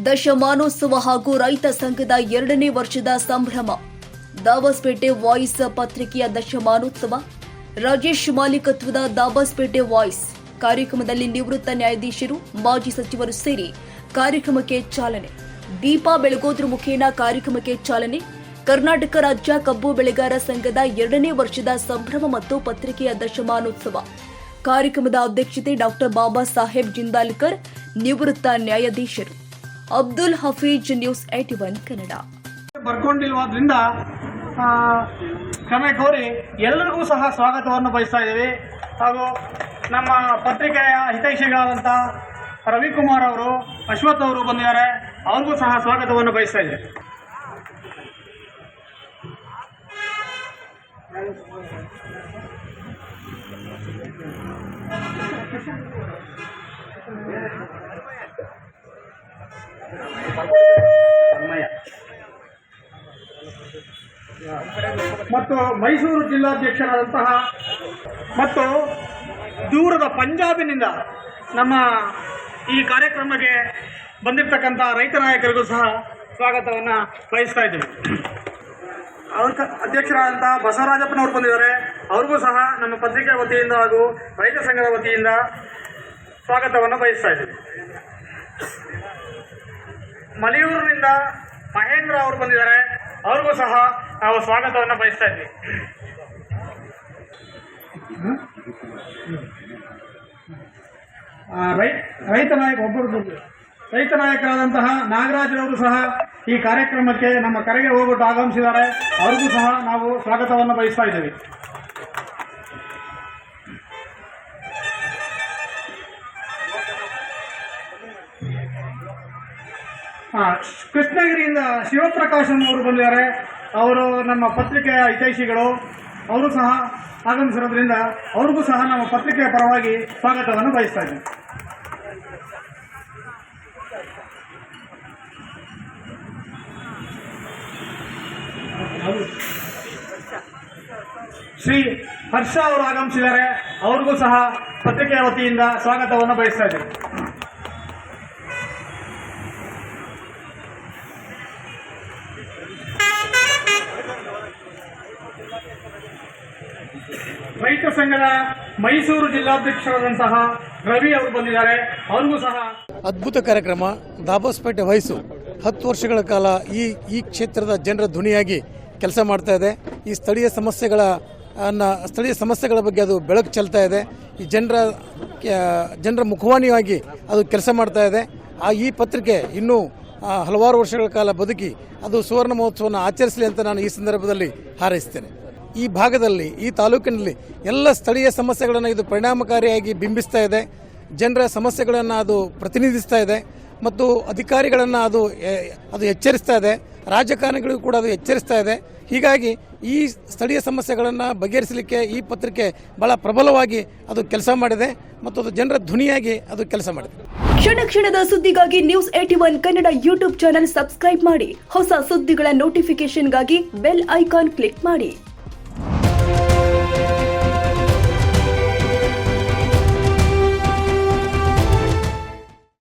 ದಶಮಾನೋತ್ಸವ ಹಾಗೂ ರೈತ ಸಂಘದ 2ನೇ ವರ್ಷದ ಸಂಭ್ರಮ. ದಾಬಸ್ಪೇಟೆ ವಾಯ್ಸ್ ಪತ್ರಿಕೆಯ ದಶಮಾನೋತ್ಸವ. ರಾಜೇಶ್ ಮಾಲೀಕತ್ವದ ದಾಬಸ್ಪೇಟೆ ವಾಯ್ಸ್ ಕಾರ್ಯಕ್ರಮದಲ್ಲಿ ನಿವೃತ್ತ ನ್ಯಾಯಾಧೀಶರು, ಮಾಜಿ ಸಚಿವರು ಸೇರಿ ಕಾರ್ಯಕ್ರಮಕ್ಕೆ ಚಾಲನೆ. ದೀಪ ಬೆಳಗೋದ್ರ ಮುಖೇನ ಕಾರ್ಯಕ್ರಮಕ್ಕೆ ಚಾಲನೆ. ಕರ್ನಾಟಕ ರಾಜ್ಯ ಕಬ್ಬು ಬೆಳೆಗಾರ ಸಂಘದ 2ನೇ ವರ್ಷದ ಸಂಭ್ರಮ ಮತ್ತು ಪತ್ರಿಕೆಯ ದಶಮಾನೋತ್ಸವ ಕಾರ್ಯಕ್ರಮದ ಅಧ್ಯಕ್ಷತೆ ಡಾಕ್ಟರ್ ಬಾಬಾ ಸಾಹೇಬ್ ಜಿಂದಾಲ್ಕರ್, ನಿವೃತ್ತ ನ್ಯಾಯಾಧೀಶರು. ಅಬ್ದುಲ್ ಹಫೀಜ್, ನ್ಯೂಸ್ 81 ಕನ್ನಡ. ಬರ್ಕೊಂಡಿಲ್ವಾದ್ರಿಂದ ಕ್ಷಮೆ ಕೋರಿ ಎಲ್ಲರಿಗೂ ಸಹ ಸ್ವಾಗತವನ್ನು ಬಯಸ್ತಾ ಇದ್ದೀವಿ. ಹಾಗೂ ನಮ್ಮ ಪತ್ರಿಕೆಯ ಹಿತೈಷಿಗಳಾದಂಥ ರವಿಕುಮಾರ್ ಅವರು, ಅಶ್ವಥ್ ಅವರು ಬಂದಿದ್ದಾರೆ. ಅವ್ರಿಗೂ ಸಹ ಸ್ವಾಗತವನ್ನು ಬಯಸ್ತಾ ಇದ್ದೀವಿ. ಮತ್ತು ಮೈಸೂರು ಜಿಲ್ಲಾಧ್ಯಕ್ಷರಾದಂತಹ ಮತ್ತು ದೂರದ ಪಂಜಾಬಿನಿಂದ ನಮ್ಮ ಈ ಕಾರ್ಯಕ್ರಮಕ್ಕೆ ಬಂದಿರತಕ್ಕಂಥ ರೈತ ನಾಯಕರಿಗೂ ಸಹ ಸ್ವಾಗತವನ್ನು ಬಯಸ್ತಾ ಇದ್ದೀವಿ. ಅಧ್ಯಕ್ಷರಾದಂಥ ಬಸವರಾಜಪ್ಪನವರು ಬಂದಿದ್ದಾರೆ. ಅವ್ರಿಗೂ ಸಹ ನಮ್ಮ ಪತ್ರಿಕೆ ವತಿಯಿಂದ ಹಾಗೂ ರೈತ ಸಂಘದ ವತಿಯಿಂದ ಸ್ವಾಗತವನ್ನು ಬಯಸ್ತಾ ಇದ್ದೀವಿ. ಮಲಿಯೂರಿನಿಂದ ಮಹೇಂದ್ರ ಅವರು ಬಂದಿದ್ದಾರೆ. ಅವ್ರಿಗೂ ಸಹ ನಾವು ಸ್ವಾಗತವನ್ನು ಬಯಸ್ತಾ ಇದ್ವಿ. ರೈತ ನಾಯಕರಾದಂತಹ ನಾಗರಾಜರವರು ಸಹ ಈ ಕಾರ್ಯಕ್ರಮಕ್ಕೆ ನಮ್ಮ ಕರೆಗೆ ಹೋಗ್ಬಿಟ್ಟು ಆಗಮಿಸಿದ್ದಾರೆ. ಅವ್ರಿಗೂ ಸಹ ನಾವು ಸ್ವಾಗತವನ್ನು ಬಯಸ್ತಾ ಇದ್ದೀವಿ. ಕೃಷ್ಣಗಿರಿಯಿಂದ ಶಿವಪ್ರಕಾಶನ್ ಅವರು ಬಂದಿದ್ದಾರೆ. ಅವರು ನಮ್ಮ ಪತ್ರಿಕೆಯ ಹಿತೈಷಿಗಳು. ಅವರು ಸಹ ಆಗಮಿಸಿರೋದ್ರಿಂದ ಅವ್ರಿಗೂ ಸಹ ನಮ್ಮ ಪತ್ರಿಕೆಯ ಪರವಾಗಿ ಸ್ವಾಗತವನ್ನು ಬಯಸ್ತಾ ಇದ್ದೀವಿ. ಶ್ರೀ ಹರ್ಷ ಅವರು ಆಗಮಿಸಿದ್ದಾರೆ. ಅವ್ರಿಗೂ ಸಹ ಪತ್ರಿಕೆಯ ವತಿಯಿಂದ ಸ್ವಾಗತವನ್ನು ಬಯಸ್ತಾ ಇದ್ದೀವಿ. ರೈತ ಸಂಘದ ಮೈಸೂರು ಜಿಲ್ಲಾಧ್ಯಕ್ಷರಾದಂತಹ ರವಿ ಅವರು ಬಂದಿದ್ದಾರೆ. ಅವ್ರಿಗೂ ಸಹ ಅದ್ಭುತ ಕಾರ್ಯಕ್ರಮ. ದಾಬಸ್ಪೇಟೆ ವಯಸ್ಸು 10 ವರ್ಷಗಳ ಕಾಲ ಈ ಕ್ಷೇತ್ರದ ಜನರ ಧ್ವನಿಯಾಗಿ ಕೆಲಸ ಮಾಡ್ತಾ ಇದೆ. ಈ ಸ್ಥಳೀಯ ಸಮಸ್ಯೆಗಳ ಬಗ್ಗೆ ಅದು ಬೆಳಕು ಚೆಲ್ತಾ ಇದೆ. ಈ ಜನರ ಮುಖವಾಣಿಯಾಗಿ ಅದು ಕೆಲಸ ಮಾಡ್ತಾ ಇದೆ. ಈ ಪತ್ರಿಕೆ ಇನ್ನೂ ಹಲವಾರು ವರ್ಷಗಳ ಕಾಲ ಬದುಕಿ ಅದು ಸುವರ್ಣ ಮಹೋತ್ಸವವನ್ನು ಆಚರಿಸಲಿ ಅಂತ ನಾನು ಈ ಸಂದರ್ಭದಲ್ಲಿ ಹಾರೈಸ್ತೇನೆ. ಈ ಭಾಗದಲ್ಲಿ, ಈ ತಾಲೂಕಿನಲ್ಲಿ ಎಲ್ಲ ಸ್ಥಳೀಯ ಸಮಸ್ಯೆಗಳನ್ನು ಇದು ಪರಿಣಾಮಕಾರಿಯಾಗಿ ಬಿಂಬಿಸ್ತಾ ಇದೆ. ಜನರ ಸಮಸ್ಯೆಗಳನ್ನು ಅದು ಪ್ರತಿನಿಧಿಸ್ತಾ ಇದೆ ಮತ್ತು ಅಧಿಕಾರಿಗಳನ್ನು ಅದು ಎಚ್ಚರಿಸ್ತಾ ಇದೆ. ರಾಜಕಾರಣಿಗಳಿಗೂ ಕೂಡ ಅದು ಎಚ್ಚರಿಸ್ತಾ ಇದೆ. ಹೀಗಾಗಿ ಈ ಸ್ಥಳೀಯ ಸಮಸ್ಯೆಗಳನ್ನು ಬಗೆಹರಿಸಲಿಕ್ಕೆ ಈ ಪತ್ರಿಕೆ ಬಹಳ ಪ್ರಬಲವಾಗಿ ಅದು ಕೆಲಸ ಮಾಡಿದೆ ಮತ್ತು ಅದು ಜನರ ಧ್ವನಿಯಾಗಿ ಅದು ಕೆಲಸ ಮಾಡಿದೆ. ಕ್ಷಣ ಕ್ಷಣದ ಸುದ್ದಿಗಾಗಿ news 81 Kannada YouTube channel subscribe ಮಾಡಿ. ಹೊಸ ಸುದ್ದಿಗಳ ನೋಟಿಫಿಕೇಶನ್ಗಾಗಿ ಬೆಲ್ ಐಕಾನ್ ಕ್ಲಿಕ್ ಮಾಡಿ.